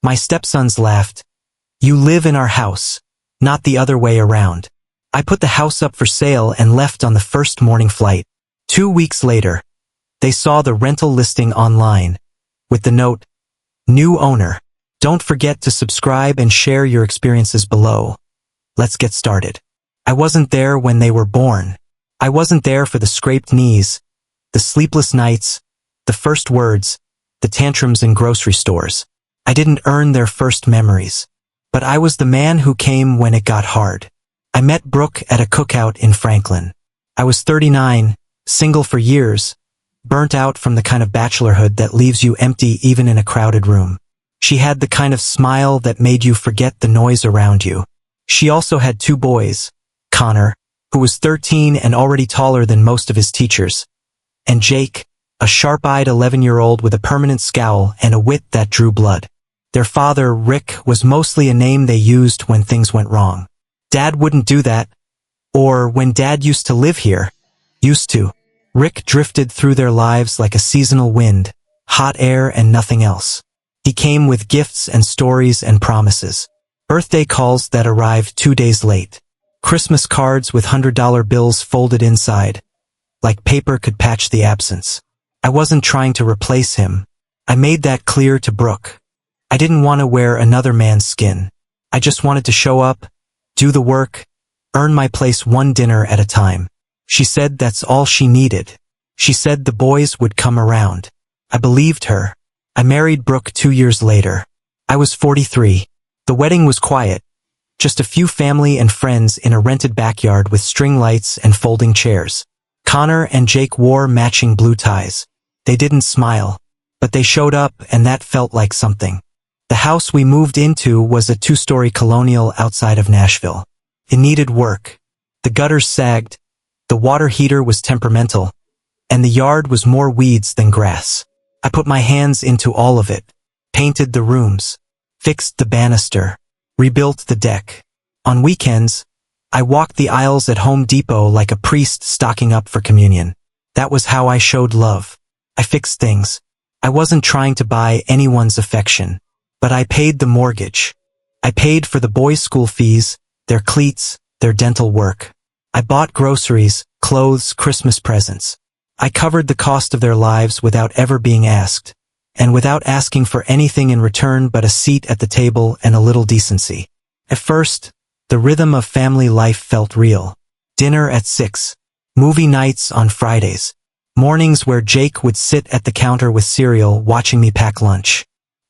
My stepsons laughed. You live in our house, not the other way around. I put the house up for sale and left on the first morning flight. 2 weeks later, they saw the rental listing online, with the note, New owner. Don't forget to subscribe and share your experiences below. Let's get started. I wasn't there when they were born. I wasn't there for the scraped knees, the sleepless nights, the first words, the tantrums in grocery stores. I didn't earn their first memories. But I was the man who came when it got hard. I met Brooke at a cookout in Franklin. I was 39, single for years, burnt out from the kind of bachelorhood that leaves you empty even in a crowded room. She had the kind of smile that made you forget the noise around you. She also had 2 boys, Connor, who was 13 and already taller than most of his teachers, and Jake, a sharp-eyed 11-year-old with a permanent scowl and a wit that drew blood. Their father, Rick, was mostly a name they used when things went wrong. Dad wouldn't do that. Or when Dad used to live here. Used to. Rick drifted through their lives like a seasonal wind, hot air and nothing else. He came with gifts and stories and promises. Birthday calls that arrived 2 days late. Christmas cards with $100 bills folded inside, like paper could patch the absence. I wasn't trying to replace him. I made that clear to Brooke. I didn't want to wear another man's skin. I just wanted to show up, do the work, earn my place one dinner at a time. She said that's all she needed. She said the boys would come around. I believed her. I married Brooke 2 years later. I was 43. The wedding was quiet. Just a few family and friends in a rented backyard with string lights and folding chairs. Connor and Jake wore matching blue ties. They didn't smile, but they showed up and that felt like something. The house we moved into was a 2-story colonial outside of Nashville. It needed work. The gutters sagged, the water heater was temperamental, and the yard was more weeds than grass. I put my hands into all of it, painted the rooms, fixed the banister, rebuilt the deck. On weekends, I walked the aisles at Home Depot like a priest stocking up for communion. That was how I showed love. I fixed things. I wasn't trying to buy anyone's affection. But I paid the mortgage. I paid for the boys' school fees, their cleats, their dental work. I bought groceries, clothes, Christmas presents. I covered the cost of their lives without ever being asked, and without asking for anything in return but a seat at the table and a little decency. At first, the rhythm of family life felt real. Dinner at 6. Movie nights on Fridays. Mornings where Jake would sit at the counter with cereal watching me pack lunch.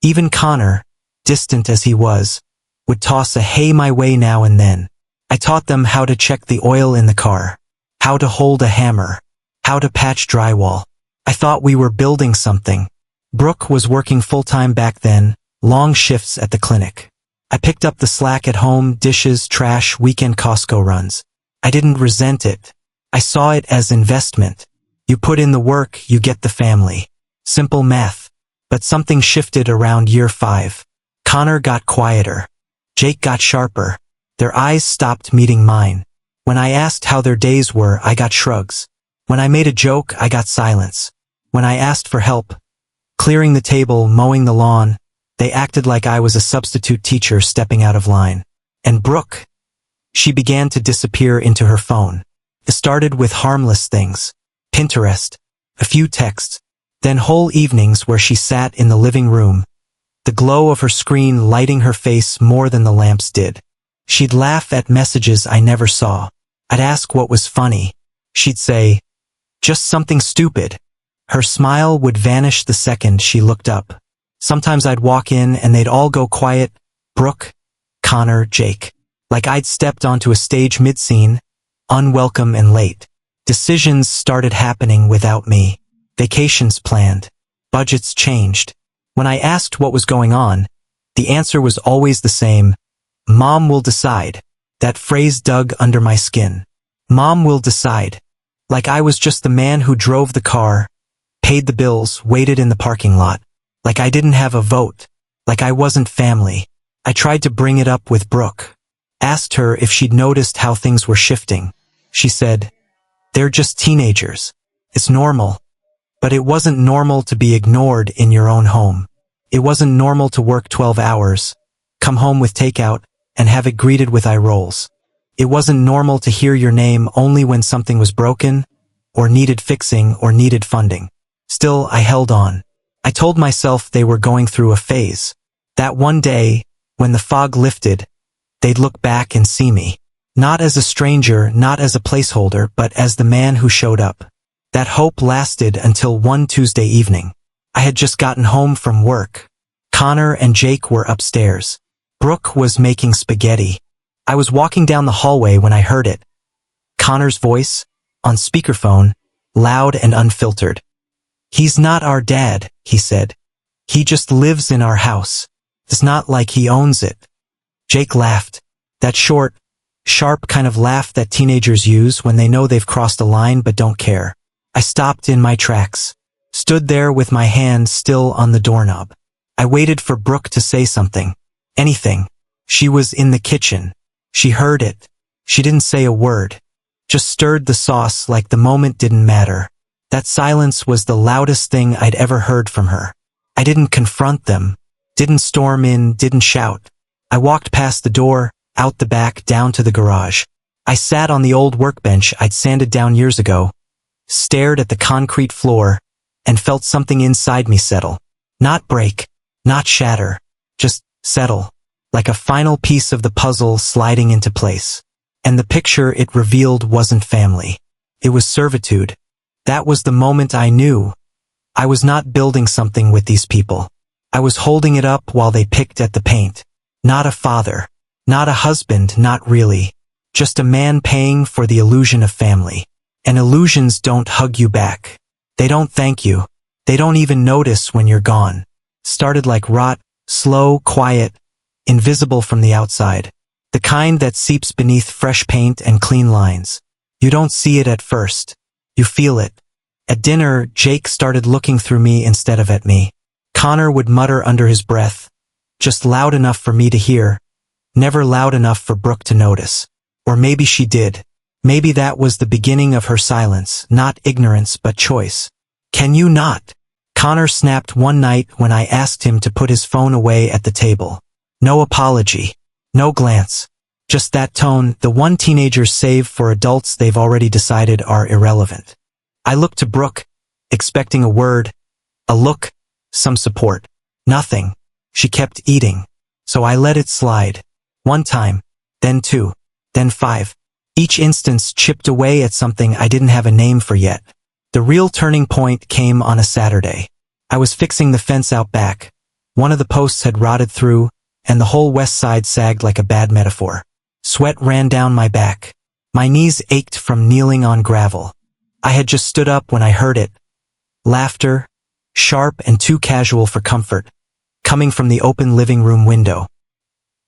Even Connor, distant as he was, would toss a hey my way now and then. I taught them how to check the oil in the car, how to hold a hammer, how to patch drywall. I thought we were building something. Brooke was working full-time back then, long shifts at the clinic. I picked up the slack at home, dishes, trash, weekend Costco runs. I didn't resent it. I saw it as investment. You put in the work, you get the family. Simple math. But something shifted around year 5. Connor got quieter. Jake got sharper. Their eyes stopped meeting mine. When I asked how their days were, I got shrugs. When I made a joke, I got silence. When I asked for help, clearing the table, mowing the lawn, they acted like I was a substitute teacher stepping out of line. And Brooke, she began to disappear into her phone. It started with harmless things. Pinterest, a few texts, then whole evenings where she sat in the living room, the glow of her screen lighting her face more than the lamps did. She'd laugh at messages I never saw. I'd ask what was funny. She'd say, just something stupid. Her smile would vanish the second she looked up. Sometimes I'd walk in and they'd all go quiet. Brooke, Connor, Jake. Like I'd stepped onto a stage mid-scene, unwelcome and late. Decisions started happening without me. Vacations planned. Budgets changed. When I asked what was going on, the answer was always the same. Mom will decide. That phrase dug under my skin. Mom will decide. Like I was just the man who drove the car, paid the bills, waited in the parking lot. Like I didn't have a vote. Like I wasn't family. I tried to bring it up with Brooke. Asked her if she'd noticed how things were shifting. She said, they're just teenagers. It's normal. But it wasn't normal to be ignored in your own home. It wasn't normal to work 12 hours, come home with takeout, and have it greeted with eye rolls. It wasn't normal to hear your name only when something was broken, or needed fixing, or needed funding. Still, I held on. I told myself they were going through a phase. That one day, when the fog lifted, they'd look back and see me. Not as a stranger, not as a placeholder, but as the man who showed up. That hope lasted until one Tuesday evening. I had just gotten home from work. Connor and Jake were upstairs. Brooke was making spaghetti. I was walking down the hallway when I heard it. Connor's voice, on speakerphone, loud and unfiltered. "He's not our dad," he said. "He just lives in our house. It's not like he owns it." Jake laughed. That short, sharp kind of laugh that teenagers use when they know they've crossed a line but don't care. I stopped in my tracks. Stood there with my hand still on the doorknob. I waited for Brooke to say something. Anything. She was in the kitchen. She heard it. She didn't say a word. Just stirred the sauce like the moment didn't matter. That silence was the loudest thing I'd ever heard from her. I didn't confront them. Didn't storm in, didn't shout. I walked past the door, out the back, down to the garage. I sat on the old workbench I'd sanded down years ago, stared at the concrete floor, and felt something inside me settle. Not break, not shatter, just settle, like a final piece of the puzzle sliding into place. And the picture it revealed wasn't family. It was servitude. That was the moment I knew. I was not building something with these people. I was holding it up while they picked at the paint. Not a father. Not a husband, not really. Just a man paying for the illusion of family. And illusions don't hug you back. They don't thank you. They don't even notice when you're gone. Started like rot, slow, quiet, invisible from the outside. The kind that seeps beneath fresh paint and clean lines. You don't see it at first. You feel it. At dinner, Jake started looking through me instead of at me. Connor would mutter under his breath, just loud enough for me to hear, never loud enough for Brooke to notice. Or maybe she did. Maybe that was the beginning of her silence, not ignorance but choice. "Can you not?" Connor snapped one night when I asked him to put his phone away at the table. No apology. No glance. Just that tone, the one teenagers save for adults they've already decided are irrelevant. I looked to Brooke, expecting a word, a look, some support. Nothing. She kept eating. So I let it slide. One time, then two, then five. Each instance chipped away at something I didn't have a name for yet. The real turning point came on a Saturday. I was fixing the fence out back. One of the posts had rotted through, and the whole west side sagged like a bad metaphor. Sweat ran down my back. My knees ached from kneeling on gravel. I had just stood up when I heard it. Laughter, sharp and too casual for comfort, coming from the open living room window.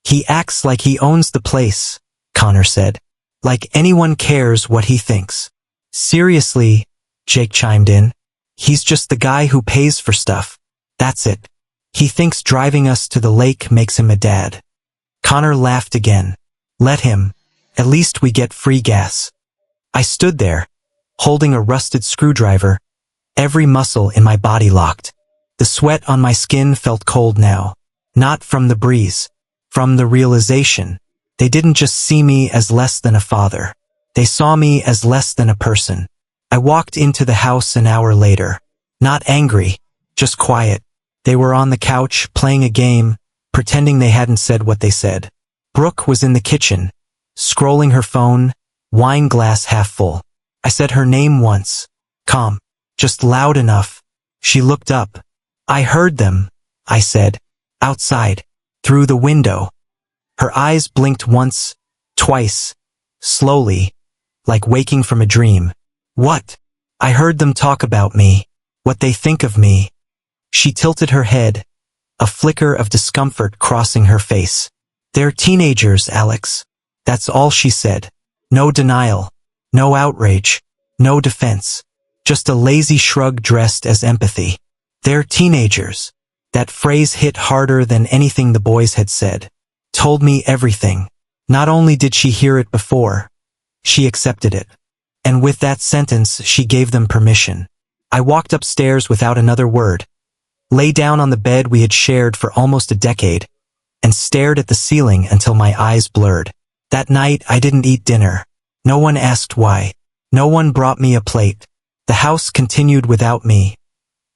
"He acts like he owns the place," Connor said. "Like anyone cares what he thinks." "Seriously," Jake chimed in. "He's just the guy who pays for stuff. That's it. He thinks driving us to the lake makes him a dad." Connor laughed again. "Let him. At least we get free gas." I stood there, holding a rusted screwdriver, every muscle in my body locked. The sweat on my skin felt cold now. Not from the breeze. From the realization. They didn't just see me as less than a father. They saw me as less than a person. I walked into the house an hour later. Not angry, just quiet. They were on the couch, playing a game, pretending they hadn't said what they said. Brooke was in the kitchen, scrolling her phone, wine glass half full. I said her name once. Calm. Just loud enough. She looked up. "I heard them," I said. "Outside. Through the window." Her eyes blinked once, twice, slowly, like waking from a dream. "What?" "I heard them talk about me. What they think of me." She tilted her head, a flicker of discomfort crossing her face. "They're teenagers, Alex." That's all she said. No denial. No outrage. No defense. Just a lazy shrug dressed as empathy. "They're teenagers." That phrase hit harder than anything the boys had said. Told me everything. Not only did she hear it before, she accepted it. And with that sentence, she gave them permission. I walked upstairs without another word. lay down on the bed we had shared for almost a decade, and stared at the ceiling until my eyes blurred. That night I didn't eat dinner. No one asked why. No one brought me a plate. The house continued without me,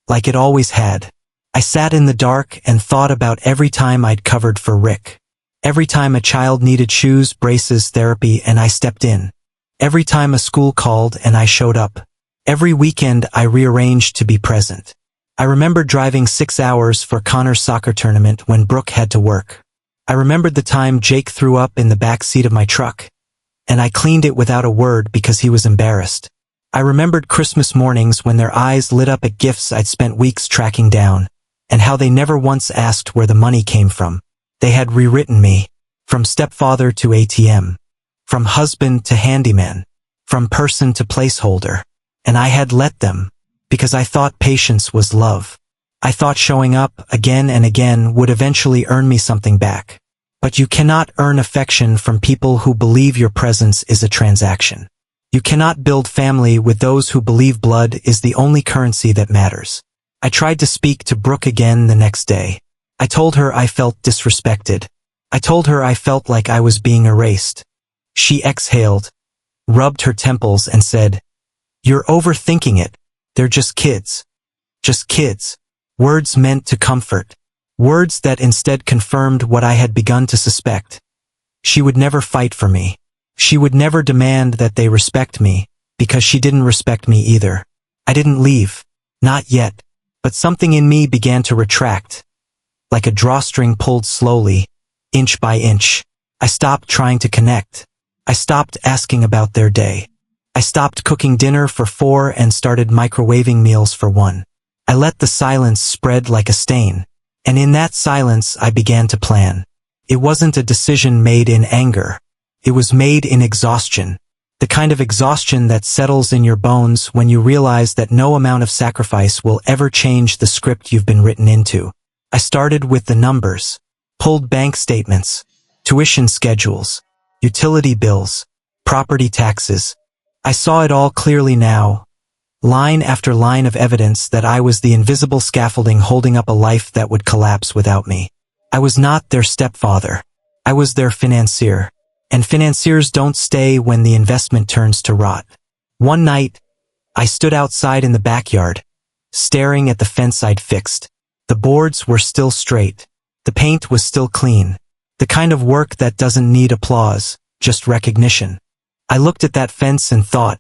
like it always had. I sat in the dark and thought about every time I'd covered for Rick. Every time a child needed shoes, braces, therapy, and I stepped in. Every time a school called and I showed up. Every weekend I rearranged to be present. I remembered driving 6 hours for Connor's soccer tournament when Brooke had to work. I remembered the time Jake threw up in the back seat of my truck, and I cleaned it without a word because he was embarrassed. I remembered Christmas mornings when their eyes lit up at gifts I'd spent weeks tracking down, and how they never once asked where the money came from. They had rewritten me, from stepfather to ATM, from husband to handyman, from person to placeholder, and I had let them, because I thought patience was love. I thought showing up again and again would eventually earn me something back. But you cannot earn affection from people who believe your presence is a transaction. You cannot build family with those who believe blood is the only currency that matters. I tried to speak to Brooke again the next day. I told her I felt disrespected. I told her I felt like I was being erased. She exhaled, rubbed her temples and said, "You're overthinking it. They're just kids. Just kids." Words meant to comfort. Words that instead confirmed what I had begun to suspect. She would never fight for me. She would never demand that they respect me, because she didn't respect me either. I didn't leave. Not yet. But something in me began to retract, like a drawstring pulled slowly, inch by inch. I stopped trying to connect. I stopped asking about their day. I stopped cooking dinner for 4 and started microwaving meals for 1. I let the silence spread like a stain. And in that silence I began to plan. It wasn't a decision made in anger. It was made in exhaustion. The kind of exhaustion that settles in your bones when you realize that no amount of sacrifice will ever change the script you've been written into. I started with the numbers. Pulled bank statements, tuition schedules, utility bills, property taxes. I saw it all clearly now. Line after line of evidence that I was the invisible scaffolding holding up a life that would collapse without me. I was not their stepfather. I was their financier. And financiers don't stay when the investment turns to rot. One night, I stood outside in the backyard, staring at the fence I'd fixed. The boards were still straight. The paint was still clean. The kind of work that doesn't need applause, just recognition. I looked at that fence and thought,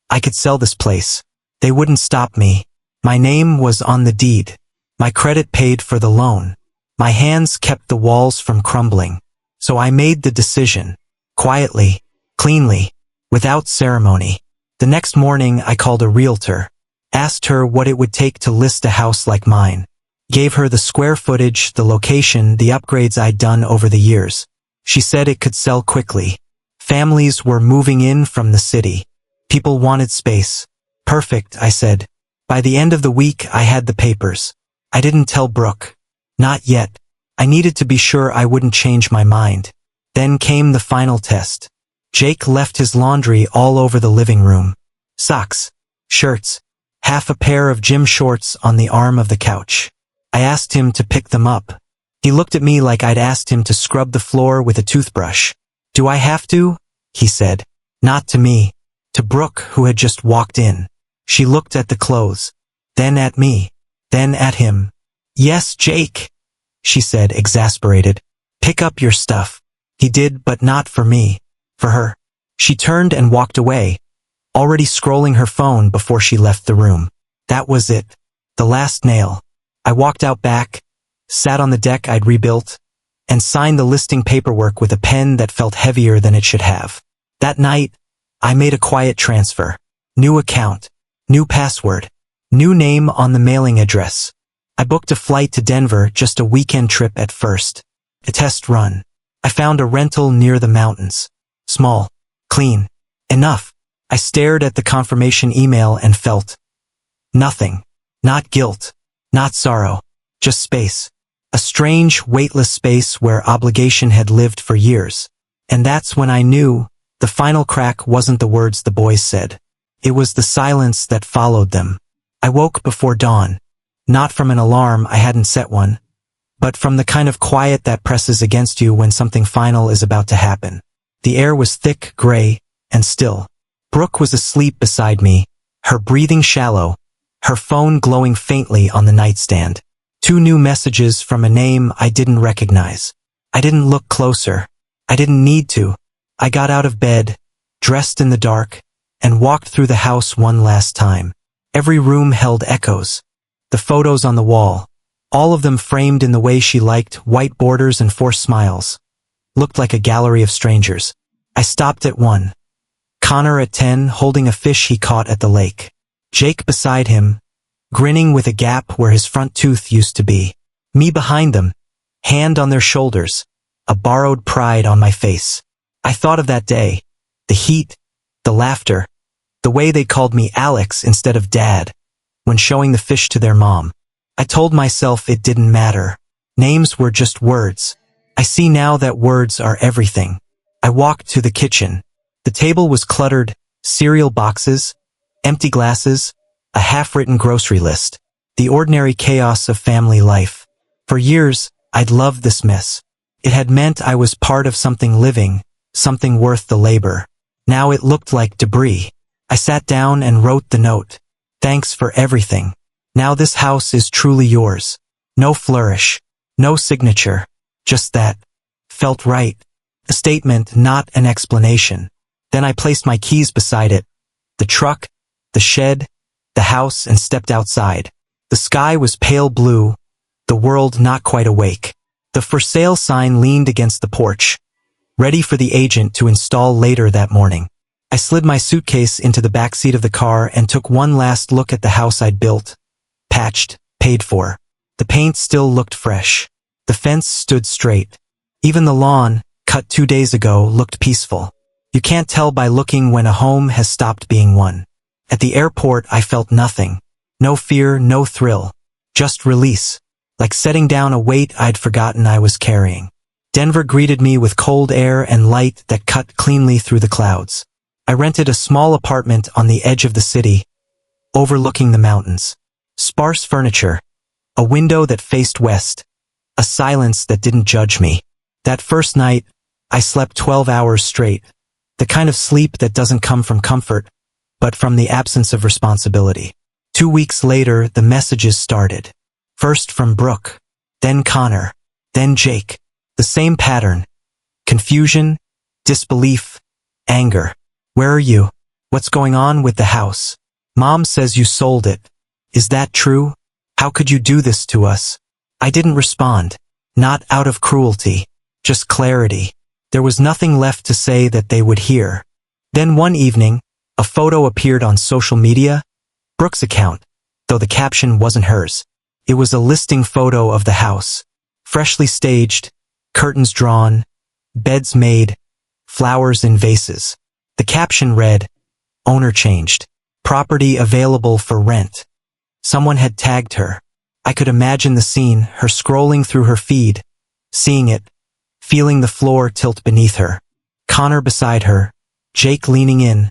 I could sell this place. They wouldn't stop me. My name was on the deed. My credit paid for the loan. My hands kept the walls from crumbling. So I made the decision. Quietly, cleanly, without ceremony. The next morning I called a realtor. Asked her what it would take to list a house like mine. Gave her the square footage, the location, the upgrades I'd done over the years. She said it could sell quickly. Families were moving in from the city. People wanted space. Perfect, I said. By the end of the week I had the papers. I didn't tell Brooke. Not yet. I needed to be sure I wouldn't change my mind. Then came the final test. Jake left his laundry all over the living room. Socks, shirts, half a pair of gym shorts on the arm of the couch. I asked him to pick them up. He looked at me like I'd asked him to scrub the floor with a toothbrush. Do I have to? He said. Not to me. To Brooke, who had just walked in. She looked at the clothes. Then at me. Then at him. Yes, Jake, she said, exasperated. Pick up your stuff. He did, but not for me. For her. She turned and walked away, already scrolling her phone before she left the room. That was it. The last nail. I walked out back, sat on the deck I'd rebuilt, and signed the listing paperwork with a pen that felt heavier than it should have. That night, I made a quiet transfer. New account. New password. New name on the mailing address. I booked a flight to Denver, just a weekend trip at first. A test run. I found a rental near the mountains. Small. Clean. Enough. I stared at the confirmation email and felt nothing. Not guilt. Not sorrow. Just space. A strange, weightless space where obligation had lived for years. And that's when I knew the final crack wasn't the words the boys said. It was the silence that followed them. I woke before dawn. Not from an alarm, I hadn't set one, but from the kind of quiet that presses against you when something final is about to happen. The air was thick, gray, and still. Brooke was asleep beside me, her breathing shallow, her phone glowing faintly on the nightstand. 2 new messages from a name I didn't recognize. I didn't look closer. I didn't need to. I got out of bed, dressed in the dark, and walked through the house one last time. Every room held echoes. The photos on the wall, all of them framed in the way she liked, white borders and forced smiles, looked like a gallery of strangers. I stopped at one. Connor at 10, holding a fish he caught at the lake. Jake beside him, grinning with a gap where his front tooth used to be. Me behind them, hand on their shoulders, a borrowed pride on my face. I thought of that day, the heat, the laughter, the way they called me Alex instead of Dad, when showing the fish to their mom. I told myself it didn't matter. Names were just words. I see now that words are everything. I walked to the kitchen. The table was cluttered, cereal boxes, empty glasses, a half-written grocery list, the ordinary chaos of family life. For years, I'd loved this mess. It had meant I was part of something living, something worth the labor. Now it looked like debris. I sat down and wrote the note. Thanks for everything. Now this house is truly yours. No flourish, no signature, just that. Felt right. A statement, not an explanation. Then I placed my keys beside it. The truck, the shed, the house, and stepped outside. The sky was pale blue, the world not quite awake. The for sale sign leaned against the porch, ready for the agent to install later that morning. I slid my suitcase into the backseat of the car and took one last look at the house I'd built, patched, paid for. The paint still looked fresh. The fence stood straight. Even the lawn, cut 2 days ago, looked peaceful. You can't tell by looking when a home has stopped being one. At the airport, I felt nothing. No fear, no thrill. Just release. Like setting down a weight I'd forgotten I was carrying. Denver greeted me with cold air and light that cut cleanly through the clouds. I rented a small apartment on the edge of the city, overlooking the mountains. Sparse furniture, a window that faced west, a silence that didn't judge me. That first night, I slept 12 hours straight, the kind of sleep that doesn't come from comfort, but from the absence of responsibility. 2 weeks later, the messages started. First from Brooke, then Connor, then Jake. The same pattern. Confusion, disbelief, anger. Where are you? What's going on with the house? Mom says you sold it. Is that true? How could you do this to us? I didn't respond. Not out of cruelty. Just clarity. There was nothing left to say that they would hear. Then one evening, a photo appeared on social media. Brooke's account, though the caption wasn't hers. It was a listing photo of the house. Freshly staged, curtains drawn, beds made, flowers in vases. The caption read, "Owner changed. Property available for rent." Someone had tagged her. I could imagine the scene, her scrolling through her feed, seeing it, feeling the floor tilt beneath her. Connor beside her, Jake leaning in,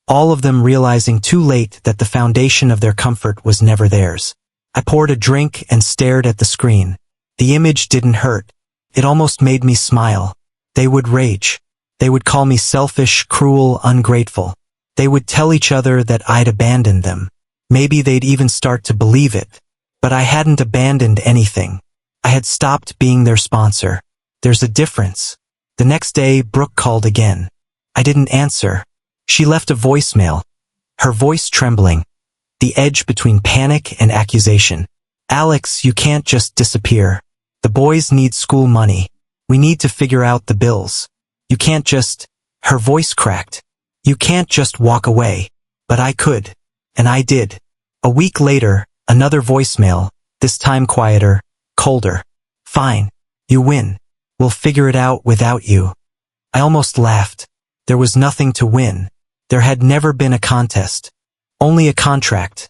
all of them realizing too late that the foundation of their comfort was never theirs. I poured a drink and stared at the screen. The image didn't hurt. It almost made me smile. They would rage. They would call me selfish, cruel, ungrateful. They would tell each other that I'd abandoned them. Maybe they'd even start to believe it. But I hadn't abandoned anything. I had stopped being their sponsor. There's a difference. The next day, Brooke called again. I didn't answer. She left a voicemail, her voice trembling, the edge between panic and accusation. "Alex, you can't just disappear. The boys need school money. We need to figure out the bills. You can't just..." Her voice cracked. "You can't just walk away." But I could. And I did. A week later, another voicemail, this time quieter, colder. "Fine. You win. We'll figure it out without you." I almost laughed. There was nothing to win. There had never been a contest. Only a contract.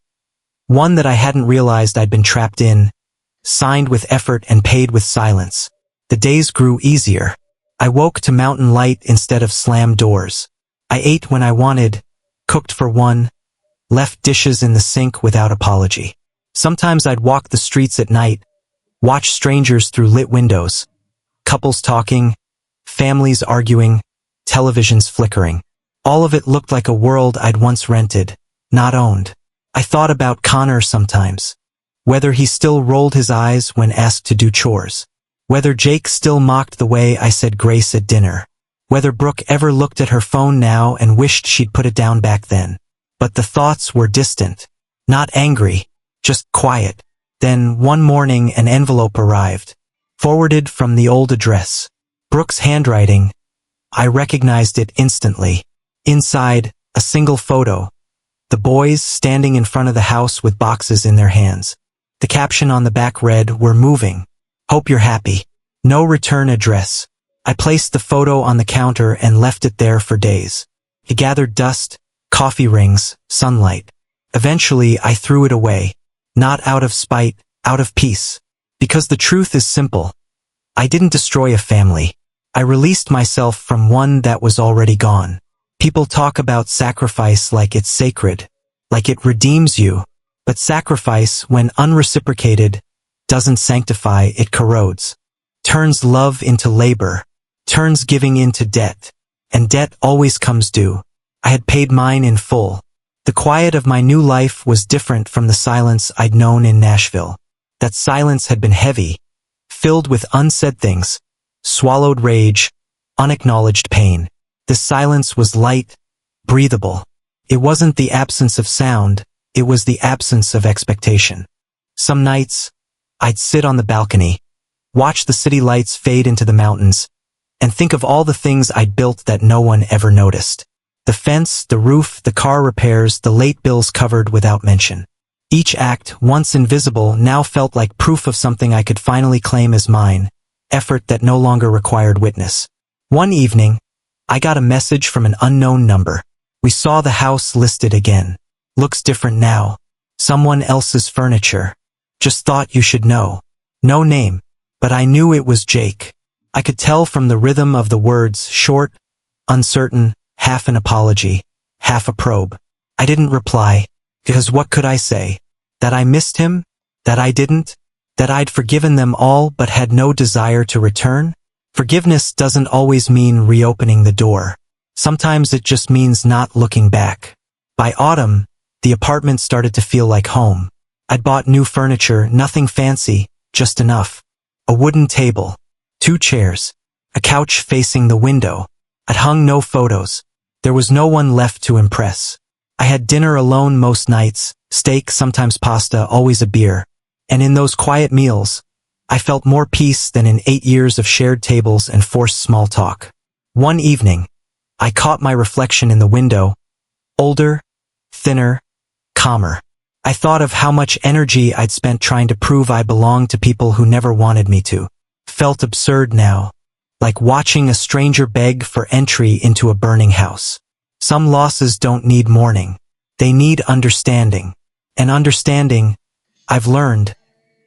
One that I hadn't realized I'd been trapped in, signed with effort and paid with silence. The days grew easier. I woke to mountain light instead of slammed doors. I ate when I wanted, cooked for one, left dishes in the sink without apology. Sometimes I'd walk the streets at night, watch strangers through lit windows, couples talking, families arguing, televisions flickering. All of it looked like a world I'd once rented, not owned. I thought about Connor sometimes. Whether he still rolled his eyes when asked to do chores. Whether Jake still mocked the way I said grace at dinner. Whether Brooke ever looked at her phone now and wished she'd put it down back then. But the thoughts were distant. Not angry, just quiet. Then, one morning, an envelope arrived. Forwarded from the old address. Brooke's handwriting. I recognized it instantly. Inside, a single photo. The boys standing in front of the house with boxes in their hands. The caption on the back read, "We're moving. Hope you're happy. No return address." I placed the photo on the counter and left it there for days. It gathered dust, coffee rings, sunlight. Eventually, I threw it away. Not out of spite, out of peace. Because the truth is simple. I didn't destroy a family. I released myself from one that was already gone. People talk about sacrifice like it's sacred, like it redeems you. But sacrifice, when unreciprocated, doesn't sanctify, it corrodes. Turns love into labor. Turns giving into debt. And debt always comes due. I had paid mine in full. The quiet of my new life was different from the silence I'd known in Nashville. That silence had been heavy, filled with unsaid things, swallowed rage, unacknowledged pain. This silence was light, breathable. It wasn't the absence of sound, it was the absence of expectation. Some nights, I'd sit on the balcony, watch the city lights fade into the mountains, and think of all the things I'd built that no one ever noticed. The fence, the roof, the car repairs, the late bills covered without mention. Each act, once invisible, now felt like proof of something I could finally claim as mine, effort that no longer required witness. One evening, I got a message from an unknown number. "We saw the house listed again. Looks different now. Someone else's furniture. Just thought you should know." No name, but I knew it was Jake. I could tell from the rhythm of the words, short, uncertain, half an apology, half a probe. I didn't reply, because what could I say? That I missed him? That I didn't? That I'd forgiven them all but had no desire to return? Forgiveness doesn't always mean reopening the door. Sometimes it just means not looking back. By autumn, the apartment started to feel like home. I'd bought new furniture, nothing fancy, just enough. A wooden table, 2 chairs, a couch facing the window. I'd hung no photos. There was no one left to impress. I had dinner alone most nights, steak, sometimes pasta, always a beer. And in those quiet meals, I felt more peace than in 8 years of shared tables and forced small talk. One evening, I caught my reflection in the window, older, thinner, calmer. I thought of how much energy I'd spent trying to prove I belonged to people who never wanted me to. Felt absurd now, like watching a stranger beg for entry into a burning house. Some losses don't need mourning. They need understanding. And understanding, I've learned,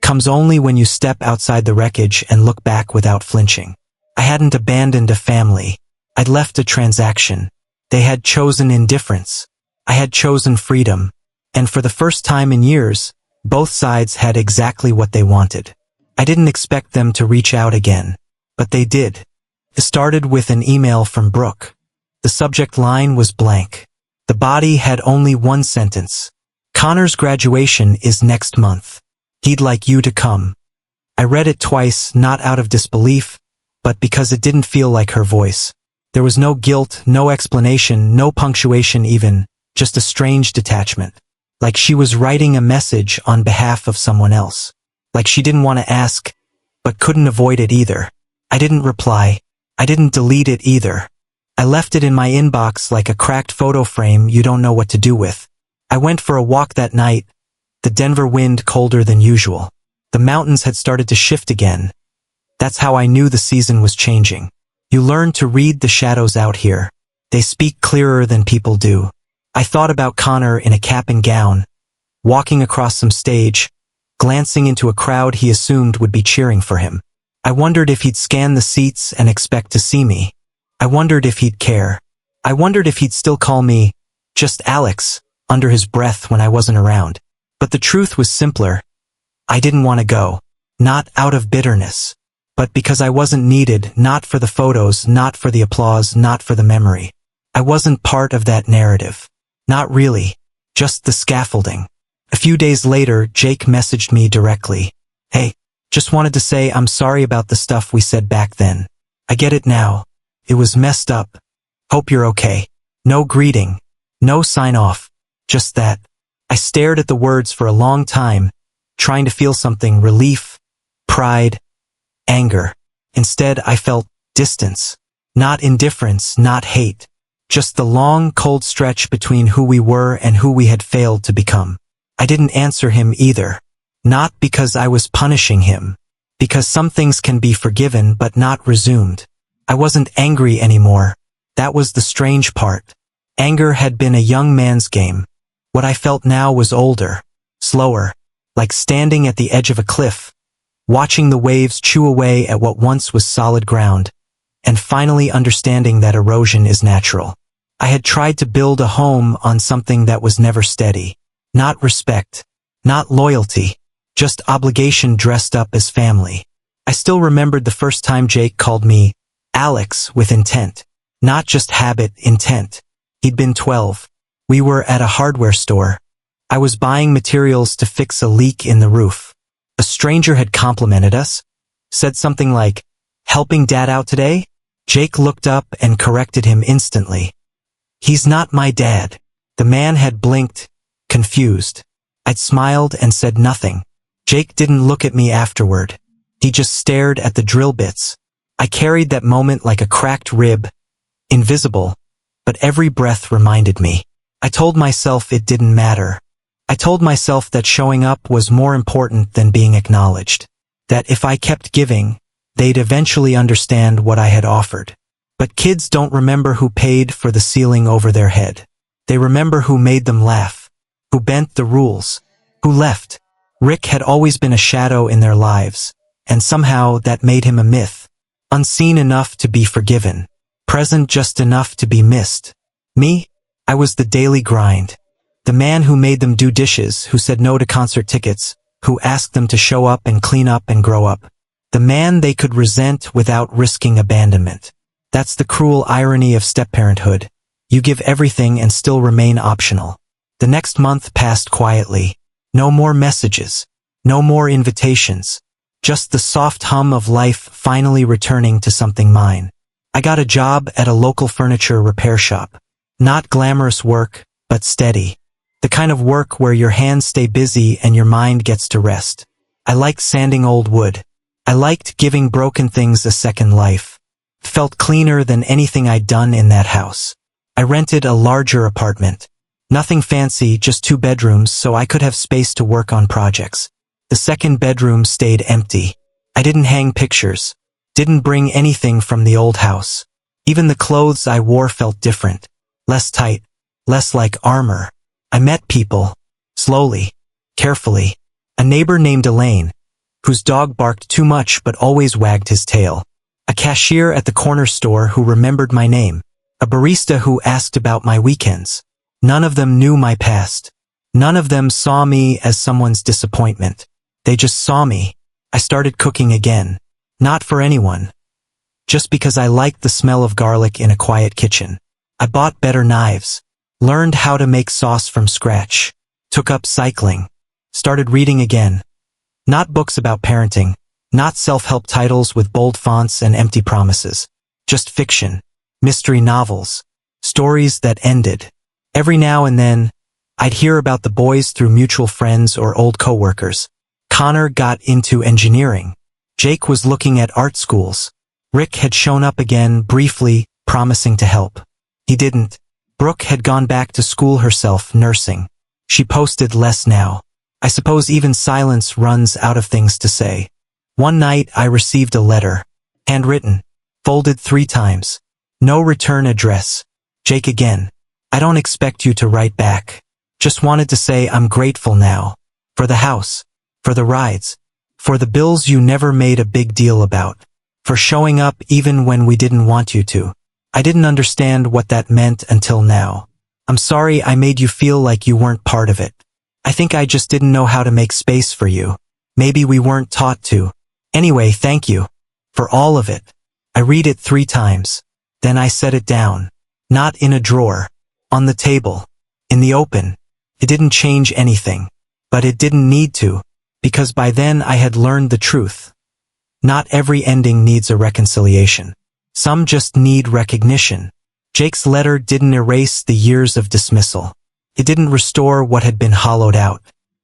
comes only when you step outside the wreckage and look back without flinching. I hadn't abandoned a family. I'd left a transaction. They had chosen indifference. I had chosen freedom. And for the first time in years, both sides had exactly what they wanted. I didn't expect them to reach out again, but they did. It started with an email from Brooke. The subject line was blank. The body had only one sentence. "Connor's graduation is next month. He'd like you to come." I read it twice, not out of disbelief, but because it didn't feel like her voice. There was no guilt, no explanation, no punctuation even, just a strange detachment. Like she was writing a message on behalf of someone else. Like she didn't want to ask, but couldn't avoid it either. I didn't reply. I didn't delete it either. I left it in my inbox like a cracked photo frame you don't know what to do with. I went for a walk that night, the Denver wind colder than usual. The mountains had started to shift again. That's how I knew the season was changing. You learn to read the shadows out here. They speak clearer than people do. I thought about Connor in a cap and gown, walking across some stage, glancing into a crowd he assumed would be cheering for him. I wondered if he'd scan the seats and expect to see me. I wondered if he'd care. I wondered if he'd still call me, just Alex, under his breath when I wasn't around. But the truth was simpler. I didn't want to go. Not out of bitterness, but because I wasn't needed, not for the photos, not for the applause, not for the memory. I wasn't part of that narrative. Not really. Just the scaffolding. A few days later, Jake messaged me directly. Hey, just wanted to say I'm sorry about the stuff we said back then. I get it now. It was messed up. Hope you're okay. No greeting. No sign off. Just that. I stared at the words for a long time, trying to feel something: relief, pride, anger. Instead, I felt distance. Not indifference, not hate. Just the long, cold stretch between who we were and who we had failed to become. I didn't answer him either. Not because I was punishing him. Because some things can be forgiven but not resumed. I wasn't angry anymore. That was the strange part. Anger had been a young man's game. What I felt now was older, slower, like standing at the edge of a cliff, watching the waves chew away at what once was solid ground, and finally understanding that erosion is natural. I had tried to build a home on something that was never steady. Not respect, not loyalty, just obligation dressed up as family. I still remembered the first time Jake called me Alex with intent. Not just habit, intent. He'd been 12. We were at a hardware store. I was buying materials to fix a leak in the roof. A stranger had complimented us, said something like, "Helping Dad out today?" Jake looked up and corrected him instantly. "He's not my dad." The man had blinked, confused. I'd smiled and said nothing. Jake didn't look at me afterward. He just stared at the drill bits. I carried that moment like a cracked rib, invisible, but every breath reminded me. I told myself it didn't matter. I told myself that showing up was more important than being acknowledged. That if I kept giving, they'd eventually understand what I had offered. But kids don't remember who paid for the ceiling over their head. They remember who made them laugh, who bent the rules, who left. Rick had always been a shadow in their lives, and somehow that made him a myth. Unseen enough to be forgiven, present just enough to be missed. Me? I was the daily grind. The man who made them do dishes, who said no to concert tickets, who asked them to show up and clean up and grow up. The man they could resent without risking abandonment. That's the cruel irony of step-parenthood. You give everything and still remain optional. The next month passed quietly. No more messages. No more invitations. Just the soft hum of life finally returning to something mine. I got a job at a local furniture repair shop. Not glamorous work, but steady. The kind of work where your hands stay busy and your mind gets to rest. I liked sanding old wood. I liked giving broken things a second life. Felt cleaner than anything I'd done in that house. I rented a larger apartment. Nothing fancy, just 2 bedrooms so I could have space to work on projects. The second bedroom stayed empty. I didn't hang pictures. Didn't bring anything from the old house. Even the clothes I wore felt different. Less tight. Less like armor. I met people. Slowly. Carefully. A neighbor named Elaine, whose dog barked too much but always wagged his tail. A cashier at the corner store who remembered my name. A barista who asked about my weekends. None of them knew my past. None of them saw me as someone's disappointment. They just saw me. I started cooking again. Not for anyone. Just because I liked the smell of garlic in a quiet kitchen. I bought better knives. Learned how to make sauce from scratch. Took up cycling. Started reading again. Not books about parenting. Not self-help titles with bold fonts and empty promises. Just fiction. Mystery novels. Stories that ended. Every now and then, I'd hear about the boys through mutual friends or old coworkers. Connor got into engineering. Jake was looking at art schools. Rick had shown up again briefly, promising to help. He didn't. Brooke had gone back to school herself, nursing. She posted less now. I suppose even silence runs out of things to say. One night I received a letter. Handwritten. Folded 3 times. No return address. Jake again. I don't expect you to write back. Just wanted to say I'm grateful now. For the house. For the rides. For the bills you never made a big deal about. For showing up even when we didn't want you to. I didn't understand what that meant until now. I'm sorry I made you feel like you weren't part of it. I think I just didn't know how to make space for you. Maybe we weren't taught to. Anyway, thank you. For all of it. I read it 3 times. Then I set it down. Not in a drawer. On the table. In the open. It didn't change anything. But it didn't need to. Because by then I had learned the truth. Not every ending needs a reconciliation. Some just need recognition. Jake's letter didn't erase the years of dismissal. It didn't restore what had been hollowed out.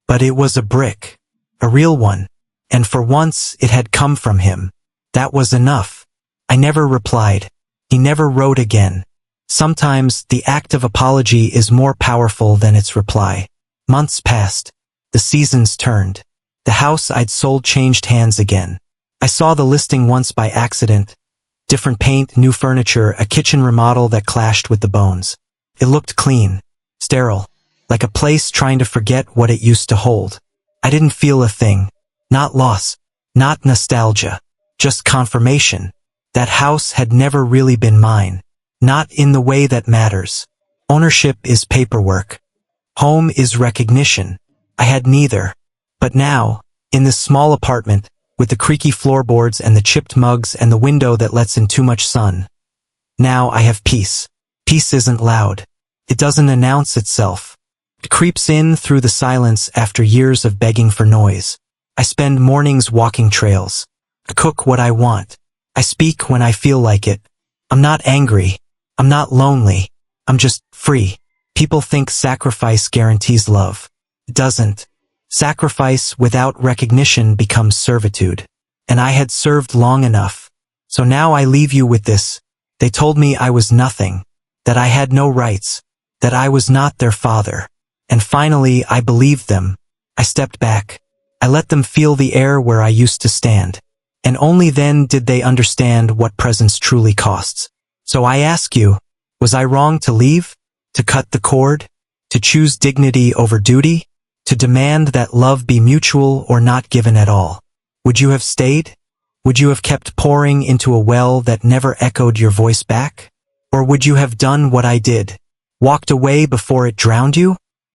But it was a brick. A real one. And for once it had come from him. That was enough. I never replied. He never wrote again. Sometimes the act of apology is more powerful than its reply. Months passed. The seasons turned. The house I'd sold changed hands again. I saw the listing once by accident. Different paint, new furniture, a kitchen remodel that clashed with the bones. It looked clean. Sterile. Like a place trying to forget what it used to hold. I didn't feel a thing. Not loss. Not nostalgia. Just confirmation. That house had never really been mine. Not in the way that matters. Ownership is paperwork. Home is recognition. I had neither. But now, in this small apartment, with the creaky floorboards and the chipped mugs and the window that lets in too much sun, now I have peace. Peace isn't loud. It doesn't announce itself. It creeps in through the silence after years of begging for noise. I spend mornings walking trails. I cook what I want. I speak when I feel like it. I'm not angry. I'm not lonely. I'm just free. People think sacrifice guarantees love. It doesn't. Sacrifice without recognition becomes servitude. And I had served long enough. So now I leave you with this. They told me I was nothing. That I had no rights. That I was not their father. And finally I believed them. I stepped back. I let them feel the air where I used to stand. And only then did they understand what presence truly costs. So I ask you, was I wrong to leave? To cut the cord? To choose dignity over duty? To demand that love be mutual or not given at all? Would you have stayed? Would you have kept pouring into a well that never echoed your voice back? Or would you have done what I did? Walked away before it drowned you?